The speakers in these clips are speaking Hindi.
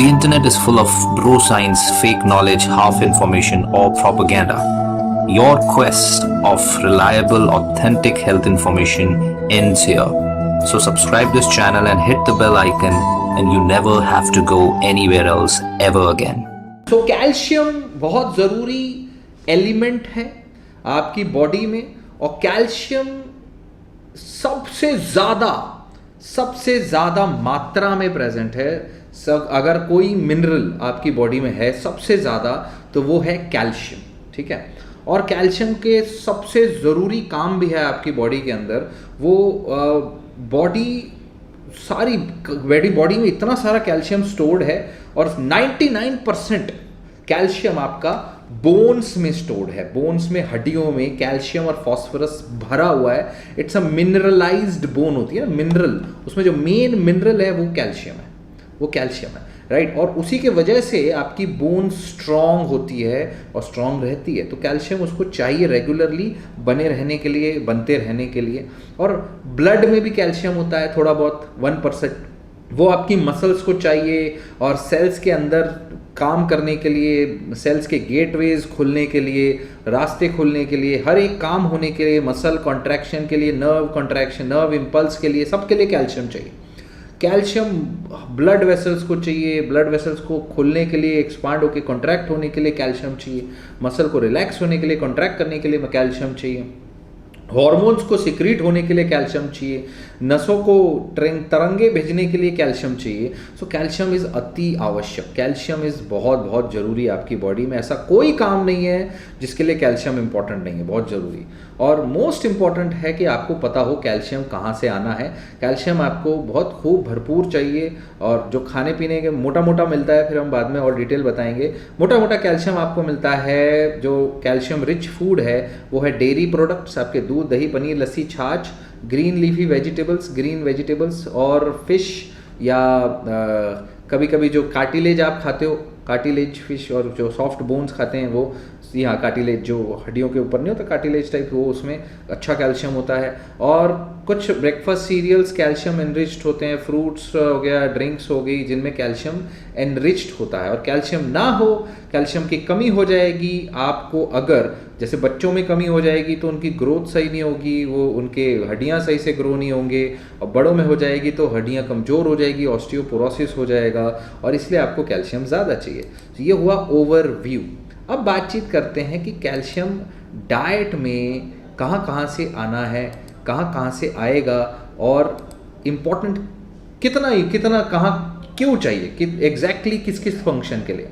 The internet is full of bro science, fake knowledge, half information, or propaganda. Your quest of reliable, authentic health information ends here. So subscribe this channel and hit the bell icon, and you never have to go anywhere else ever again. तो कैल्शियम बहुत ज़रूरी एलिमेंट है आपकी बॉडी में, और कैल्शियम सबसे ज़्यादा मात्रा में प्रेजेंट है। सब अगर कोई मिनरल आपकी बॉडी में है सबसे ज़्यादा तो वो है कैल्शियम, ठीक है। और कैल्शियम के सबसे ज़रूरी काम भी है आपकी बॉडी के अंदर। वो बॉडी में इतना सारा कैल्शियम स्टोर्ड है, और 99% कैल्शियम आपका बोन्स में स्टोर्ड है। बोन्स में, हड्डियों में कैल्शियम और फास्फोरस भरा हुआ है। इट्स अ मिनरलाइज्ड बोन होती है ना, मिनरल, उसमें जो मेन मिनरल है वो कैल्शियम है, राइट। और उसी के वजह से आपकी बोन स्ट्रांग होती है और स्ट्रांग रहती है। तो कैल्शियम उसको चाहिए रेगुलरली बनते रहने के लिए। और ब्लड में भी कैल्शियम होता है थोड़ा बहुत, 1%। वो आपकी मसल्स को चाहिए, और सेल्स के अंदर काम करने के लिए, सेल्स के गेटवेज खुलने के लिए, रास्ते खुलने के लिए, हर एक काम होने के लिए, मसल कॉन्ट्रैक्शन के लिए, नर्व कॉन्ट्रैक्शन, नर्व इम्पल्स के लिए, सबके लिए कैल्शियम चाहिए। कैल्शियम ब्लड वेसल्स को चाहिए, ब्लड वेसल्स को खुलने के लिए, एक्सपांड होकर कॉन्ट्रैक्ट होने के लिए कैल्शियम चाहिए। मसल को रिलैक्स होने के लिए, कॉन्ट्रैक्ट करने के लिए कैल्शियम चाहिए। हॉर्मोन्स को सिक्रीट होने के लिए कैल्शियम चाहिए। नसों को तरंगे भेजने के लिए कैल्शियम चाहिए। सो कैल्शियम इज़ अति आवश्यक। कैल्शियम इज़ बहुत बहुत ज़रूरी है आपकी बॉडी में। ऐसा कोई काम नहीं है जिसके लिए कैल्शियम इंपॉर्टेंट नहीं है, बहुत ज़रूरी। और मोस्ट इम्पॉर्टेंट है कि आपको पता हो कैल्शियम कहाँ से आना है। कैल्शियम आपको बहुत खूब भरपूर चाहिए, और जो खाने पीने के मोटा मोटा मिलता है, फिर हम बाद में और डिटेल बताएंगे। मोटा मोटा कैल्शियम आपको मिलता है, जो कैल्शियम रिच फूड है वो है डेयरी प्रोडक्ट्स, आपके दूध, दही, पनीर, लस्सी, छाछ, ग्रीन लीफी वेजिटेबल्स और फिश, या कभी कभी जो कार्टिलेज आप खाते हो, कार्टिलेज फिश, और जो सॉफ्ट बोन्स खाते हैं वो, यहाँ कार्टिलेज जो हड्डियों के ऊपर नहीं होता, कार्टिलेज टाइप, वो उसमें अच्छा कैल्शियम होता है। और कुछ ब्रेकफास्ट सीरियल्स कैल्शियम एनरिच्ड होते हैं, फ्रूट्स हो गया, ड्रिंक्स हो गई, जिनमें कैल्शियम एनरिच्ड होता है। और कैल्शियम ना हो, कैल्शियम की कमी हो जाएगी आपको। अगर जैसे बच्चों में कमी हो जाएगी तो उनकी ग्रोथ सही नहीं होगी, वो उनके हड्डियाँ सही से ग्रो नहीं होंगे, और बड़ों में हो जाएगी तो हड्डियाँ कमज़ोर हो जाएगी, ऑस्टियोपोरोसिस हो जाएगा, और इसलिए आपको कैल्शियम ज़्यादा चाहिए। तो ये हुआ ओवरव्यू। अब बातचीत करते हैं कि कैल्शियम डाइट में कहाँ कहाँ से आना है, कहाँ कहाँ से आएगा, और इम्पोर्टेंट कितना कहाँ क्यों चाहिए, कि एग्जैक्टली किस फंक्शन के लिए।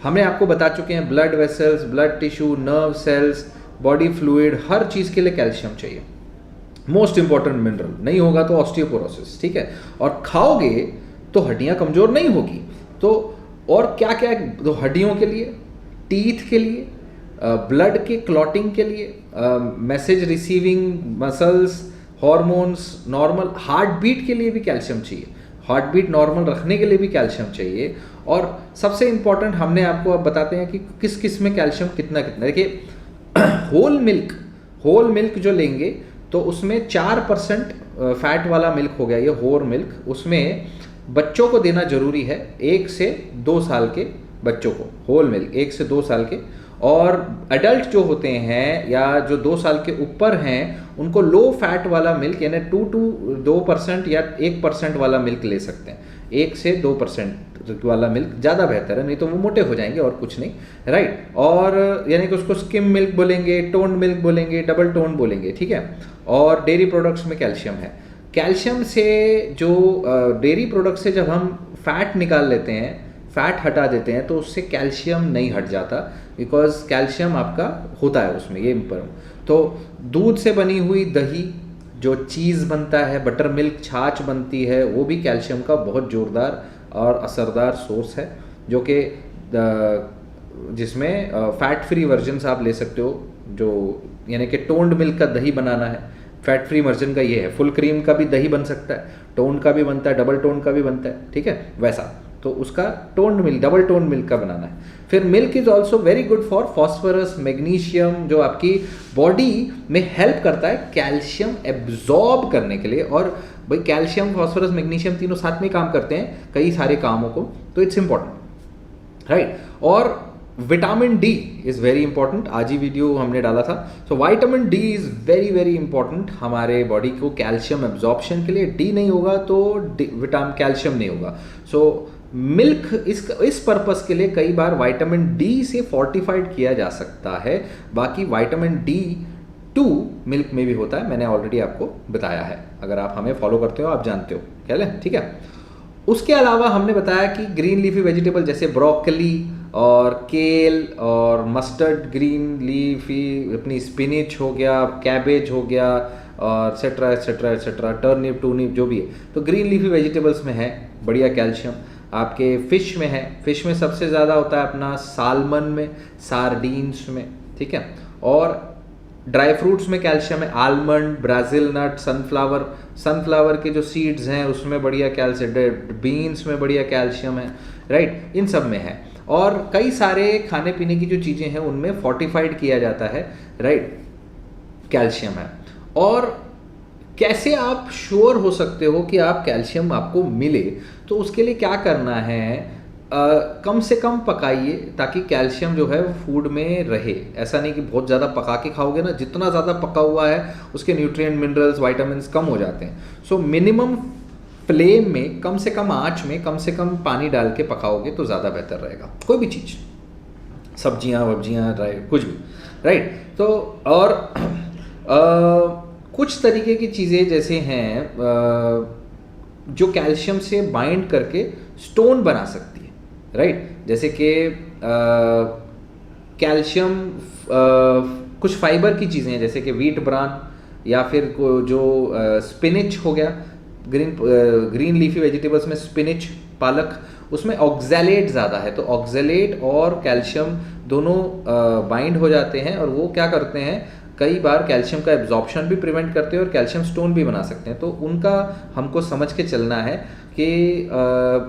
हमने आपको बता चुके हैं blood vessels, blood tissue, nerve cells, body fluid, हर चीज़ के लिए कैल्शियम चाहिए। मोस्ट इंपॉर्टेंट मिनरल, नहीं होगा तो ऑस्टियोपोरोसिस, ठीक है। और खाओगे तो हड्डियाँ कमज़ोर नहीं होगी। तो और क्या क्या, तो हड्डियों के लिए, टीथ के लिए, ब्लड के क्लॉटिंग के लिए, message receiving muscles, hormones, normal heart beat के लिए भी कैल्शियम चाहिए। हार्ट बीट नॉर्मल रखने के लिए भी कैल्शियम चाहिए। और सबसे इम्पॉर्टेंट हमने आपको अब बताते हैं कि किस किस में कैल्शियम कितना। देखिए होल मिल्क जो लेंगे तो उसमें 4% फैट वाला मिल्क हो गया, ये होल मिल्क। उसमें बच्चों को देना जरूरी है, 1 से 2 साल के बच्चों को होल मिल्क, 1 से 2 साल के। और एडल्ट जो होते हैं या जो 2 साल के ऊपर हैं उनको लो फैट वाला मिल्क, यानी 2% या 1% वाला मिल्क ले सकते हैं। 1 से 2% वाला मिल्क ज़्यादा बेहतर है, नहीं तो वो मोटे हो जाएंगे और कुछ नहीं, राइट। और यानी कि उसको स्किम मिल्क बोलेंगे, टोन मिल्क बोलेंगे, डबल टोन बोलेंगे, ठीक है। और डेयरी प्रोडक्ट्स में कैल्शियम है। कैल्शियम से जो डेयरी प्रोडक्ट से जब हम फैट निकाल लेते हैं, फैट हटा देते हैं, तो उससे कैल्शियम नहीं हट जाता, बिकॉज कैल्शियम आपका होता है उसमें, ये इम्पोर्टेंट। तो दूध से बनी हुई दही, जो चीज़ बनता है, बटर मिल्क, छाछ बनती है, वो भी कैल्शियम का बहुत ज़ोरदार और असरदार सोर्स है, जो कि जिसमें फैट फ्री वर्जन्स आप ले सकते हो। जो यानी कि टोन्ड मिल्क का दही बनाना है, फैट फ्री वर्जन का ये है। फुल क्रीम का भी दही बन सकता है, टोन का भी बनता है, डबल टोन का भी बनता है, ठीक है, वैसा। तो उसका toned milk, double tone milk का बनाना है। फिर milk is also very good for phosphorus, magnesium, जो आपकी बॉडी में हेल्प करता है कैल्शियम एब्जॉर्ब करने के लिए। और भाई कैल्शियम, फॉस्फोरस, मैग्नीशियम तीनों साथ में काम करते हैं कई सारे कामों को। तो इट्स इंपॉर्टेंट, राइट। और vitamin D is very important, आज ही वीडियो हमने डाला था। So vitamin D is very very important हमारे बॉडी को कैल्शियम एब्जॉर्प्शन के लिए। डी नहीं होगा तो विटामिन कैल्शियम नहीं होगा। सो मिल्क इस पर्पस के लिए कई बार विटामिन डी से फोर्टिफाइड किया जा सकता है। बाकी विटामिन डी 2 मिल्क में भी होता है, मैंने ऑलरेडी आपको बताया है, अगर आप हमें फॉलो करते हो आप जानते हो, क्या है, ठीक है। उसके अलावा हमने बताया कि ग्रीन लीफी वेजिटेबल जैसे ब्रोकली और केल और मस्टर्ड ग्रीन लीफी, अपनी स्पिनिच हो गया, कैबेज हो गया और एक्सेट्रा एक्सेट्रा एक्सेट्रा, टर्निप टूनिप जो भी है, तो ग्रीन लीफी वेजिटेबल्स में है बढ़िया कैल्शियम। आपके फिश में है, फिश में सबसे ज़्यादा होता है अपना सालमन में, सार्डीन्स में, ठीक है। और ड्राई फ्रूट्स में कैल्शियम है, आलमंड, ब्राज़िल नट, सनफ्लावर के जो सीड्स हैं उसमें बढ़िया कैल्शियम, बीन्स में बढ़िया कैल्शियम है, राइट, इन सब में है। और कई सारे खाने पीने की जो चीज़ें हैं उनमें फोर्टिफाइड किया जाता है, राइट, कैल्शियम है। और कैसे आप श्योर हो सकते हो कि आप कैल्शियम आपको मिले, तो उसके लिए क्या करना है, कम से कम पकाइए ताकि कैल्शियम जो है वो फूड में रहे। ऐसा नहीं कि बहुत ज़्यादा पका के खाओगे ना, जितना ज़्यादा पका हुआ है उसके न्यूट्रिएंट, मिनरल्स, विटामिन्स कम हो जाते हैं। सो मिनिमम फ्लेम में, कम से कम आंच में, कम से कम पानी डाल के पकाओगे तो ज़्यादा बेहतर रहेगा। कोई भी चीज़, सब्जियाँ वब्जियाँ, राइट, कुछ भी, राइट। तो और कुछ तरीके की चीज़ें जैसे हैं जो कैल्शियम से बाइंड करके स्टोन बना सकती है, राइट, जैसे कि कैल्शियम, कुछ फाइबर की चीज़ें हैं जैसे कि व्हीट ब्रान या फिर जो स्पिनिच हो गया, ग्रीन लीफी वेजिटेबल्स में स्पिनिच, पालक, उसमें ऑक्जेलेट ज़्यादा है, तो ऑक्जेलेट और कैल्शियम दोनों बाइंड हो जाते हैं और वो क्या करते हैं, कई बार कैल्शियम का एब्जॉर्प्शन भी प्रिवेंट करते हैं और कैल्शियम स्टोन भी बना सकते हैं। तो उनका हमको समझ के चलना है कि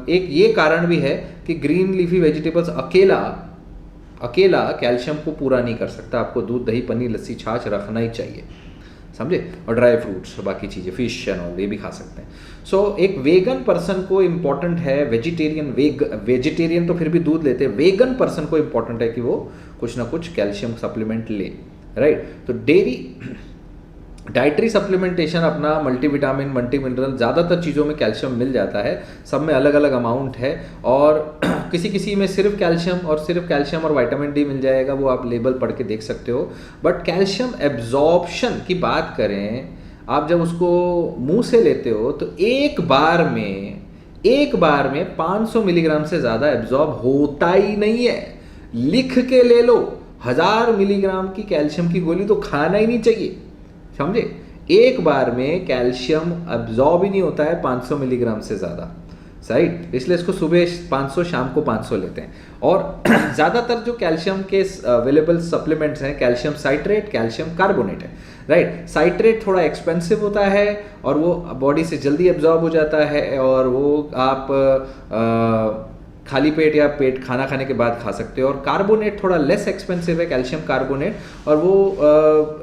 एक ये कारण भी है कि ग्रीन लीफी वेजिटेबल्स अकेला कैल्शियम को पूरा नहीं कर सकता, आपको दूध, दही, पनीर, लस्सी, छाछ रखना ही चाहिए, समझे। और ड्राई फ्रूट्स, बाकी चीज़ें, फिश एंड ऑल, ये भी खा सकते हैं। सो एक वेगन पर्सन को इम्पॉर्टेंट है, वेजिटेरियन तो फिर भी दूध लेते हैं, वेगन पर्सन को इम्पॉर्टेंट है कि वो कुछ ना कुछ कैल्शियम सप्लीमेंट ले, राइट। तो डाइटरी सप्लीमेंटेशन अपना मल्टीविटामिन, मल्टी मिनरल, ज़्यादातर चीज़ों में कैल्शियम मिल जाता है, सब में अलग अलग अमाउंट है। और किसी में सिर्फ कैल्शियम और विटामिन डी मिल जाएगा, वो आप लेबल पढ़ के देख सकते हो। बट कैल्शियम एब्जॉर्प्शन की बात करें, आप जब उसको मुंह से लेते हो तो एक बार में 500 मिलीग्राम से ज़्यादा एब्जॉर्ब होता ही नहीं है। लिख के ले लो, 1000 मिलीग्राम की कैल्शियम की गोली तो खाना ही नहीं चाहिए, समझे। एक बार में कैल्शियम अब्जॉर्ब ही नहीं होता है 500 मिलीग्राम से ज़्यादा, राइट। इसलिए इसको सुबह 500, शाम को 500 लेते हैं। और ज़्यादातर जो कैल्शियम के अवेलेबल सप्लीमेंट्स हैं, कैल्शियम साइट्रेट, कैल्शियम कार्बोनेट है, राइट। साइट्रेट थोड़ा एक्सपेंसिव होता है और वो बॉडी से जल्दी एब्जॉर्ब हो जाता है और वो आप खाली पेट या पेट खाना खाने के बाद खा सकते हो। और कार्बोनेट थोड़ा लेस एक्सपेंसिव है, कैल्शियम कार्बोनेट, और वो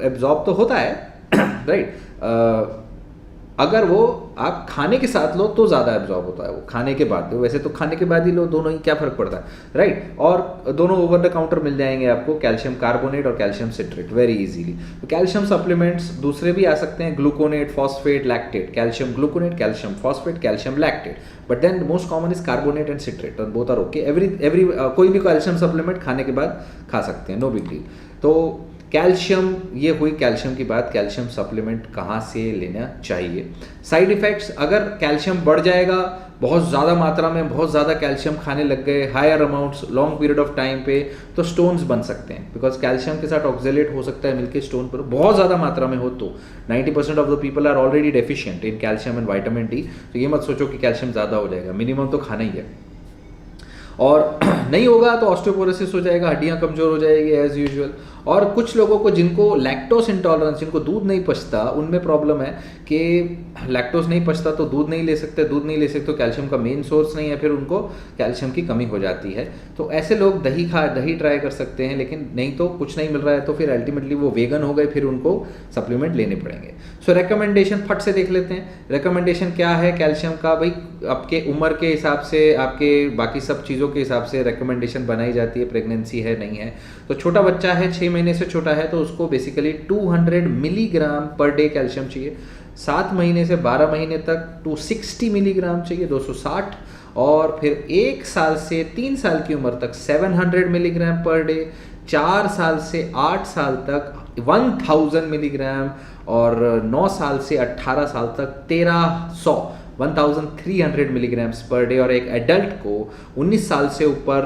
एब्जॉर्ब तो होता है, राइट। अगर वो आप खाने के साथ लो तो ज़्यादा एब्जॉर्ब होता है, वो खाने के बाद, वैसे तो खाने के बाद ही लो, दोनों ही क्या फ़र्क पड़ता है, राइट। और दोनों ओवर द काउंटर मिल जाएंगे आपको, कैल्शियम कार्बोनेट और कैल्शियम सिट्रेट, वेरी इजीली। तो कैल्शियम सप्लीमेंट्स दूसरे भी आ सकते हैं, gluconate, phosphate, lactate, calcium gluconate, calcium phosphate, calcium lactate, but then most common is carbonate and citrate, और बोथ आर ओके। एवरी कोई भी कैल्शियम सप्लीमेंट खाने के बाद खा सकते हैं, नो बिग डील। तो कैल्शियम, ये हुई कैल्शियम की बात, कैल्शियम सप्लीमेंट कहाँ से लेना चाहिए। साइड इफ़ेक्ट्स, अगर कैल्शियम बढ़ जाएगा, बहुत ज़्यादा मात्रा में बहुत ज़्यादा कैल्शियम खाने लग गए, higher amounts long period of time पे, तो स्टोन्स बन सकते हैं, बिकॉज कैल्शियम के साथ ऑक्जेलेट हो सकता है मिलके स्टोन पर, बहुत ज़्यादा मात्रा में हो तो 90% of the people are already deficient in calcium and vitamin D. तो ये मत सोचो कि कैल्शियम ज़्यादा हो जाएगा, मिनिमम तो खाना ही है। और नहीं होगा तो ऑस्टियोपोरोसिस हो जाएगा, हड्डियां कमजोर हो जाएगी एज यूजुअल। और कुछ लोगों को जिनको लैक्टोस इंटॉलरेंस, जिनको दूध नहीं पचता, उनमें प्रॉब्लम है कि लैक्टोस नहीं पचता तो दूध नहीं ले सकते, दूध नहीं ले सकते तो कैल्शियम का मेन सोर्स नहीं है, फिर उनको कैल्शियम की कमी हो जाती है। तो ऐसे लोग दही ट्राई कर सकते हैं, लेकिन नहीं तो कुछ नहीं मिल रहा है तो फिर अल्टीमेटली वो वेगन हो गए, फिर उनको सप्लीमेंट लेने पड़ेंगे। सो रिकमेंडेशन फट से देख लेते हैं। रिकमेंडेशन क्या है कैल्शियम का? भाई आपके उम्र के हिसाब से, आपके बाकी सब चीज़ों के हिसाब से रिकमेंडेशन बनाई जाती है, प्रेगनेंसी है नहीं है। तो छोटा बच्चा है, 6 महीने से छोटा है, तो उसको basically 200 milligram per day calcium चाहिए। 7 महीने से 12 महीने तक 260 मिलीग्राम चाहिए, 260। और फिर 1 साल से 3 साल की उम्र तक 700 मिलीग्राम पर डे। 4 साल से 8 साल तक 1000 मिलीग्राम, और 9 साल से 18 साल तक 1300 मिलीग्राम्स पर डे। और एक एडल्ट को 19 साल से ऊपर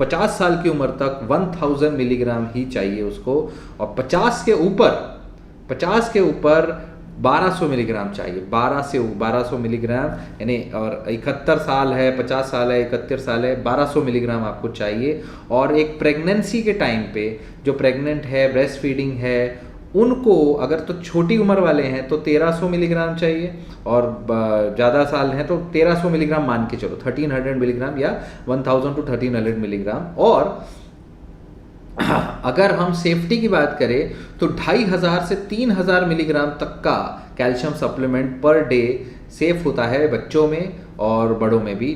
50 साल की उम्र तक 1000 मिलीग्राम ही चाहिए उसको। और 50 के ऊपर 1200 मिलीग्राम चाहिए, 1200 मिलीग्राम, यानी और 71 साल है, 50 साल है, 71 साल है, 1200 मिलीग्राम आपको चाहिए। और एक प्रेगनेंसी के टाइम पे जो प्रेग्नेंट है, ब्रेस्ट फीडिंग है, उनको अगर तो छोटी उम्र वाले हैं तो 1300 मिलीग्राम चाहिए, और ज़्यादा साल हैं तो 1300 मिलीग्राम मान के चलो, 1300 मिलीग्राम या 1000 to 1300 मिलीग्राम। और अगर हम सेफ्टी की बात करें तो 2500 से 3000 मिलीग्राम तक का calcium supplement per day safe होता है बच्चों में और बड़ों में भी।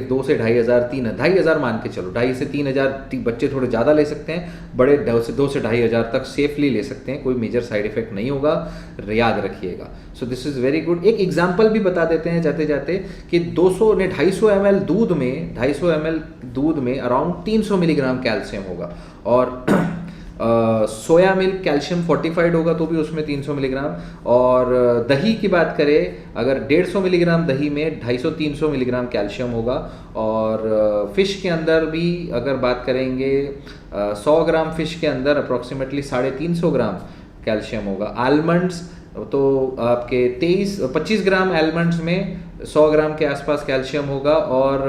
2 से 2500 मान के चलो, 2.5 से 3000 बच्चे थोड़े ज़्यादा ले सकते हैं, बड़े 2 से 2500 तक सेफली ले सकते हैं, कोई मेजर साइड इफेक्ट नहीं होगा, याद रखिएगा। So this is very good. एक एग्जांपल भी बता देते हैं जाते जाते कि 250 ml दूध में अराउंड 300 मिलीग्राम कैल्शियम होगा, और सोया मिल्क कैल्शियम फोर्टिफाइड होगा तो भी उसमें 300 मिलीग्राम। और दही की बात करें, अगर 150 मिलीग्राम दही में 250-300 मिलीग्राम कैल्शियम होगा। और फिश के अंदर भी अगर बात करेंगे, 100 ग्राम फिश के अंदर अप्रॉक्सीमेटली 350 ग्राम कैल्शियम होगा। आलमंड्स तो आपके 25 ग्राम आलमंड्स में 100 ग्राम के आसपास कैल्शियम होगा। और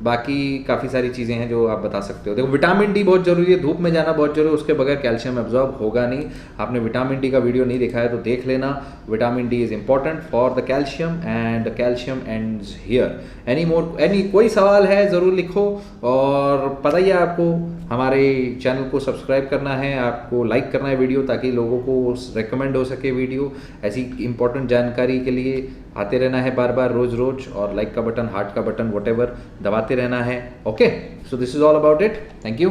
बाकी काफ़ी सारी चीज़ें हैं जो आप बता सकते हो। देखो विटामिन डी बहुत ज़रूरी है, धूप में जाना बहुत ज़रूरी है, उसके बगैर कैल्शियम एब्जॉर्ब होगा नहीं। आपने विटामिन डी का वीडियो नहीं देखा है तो देख लेना। Vitamin D is important for the calcium, and calcium ends here. कोई सवाल है ज़रूर लिखो, और पता ही है आपको हमारे चैनल को सब्सक्राइब करना है, आपको लाइक करना है वीडियो, ताकि लोगों को रिकमेंड हो सके वीडियो। ऐसी इंपॉर्टेंट जानकारी के लिए आते रहना है बार बार, रोज रोज, और लाइक का बटन, हार्ट का बटन, व्हाटएवर दबाते रहना है। Okay, so this is all about it. Thank you.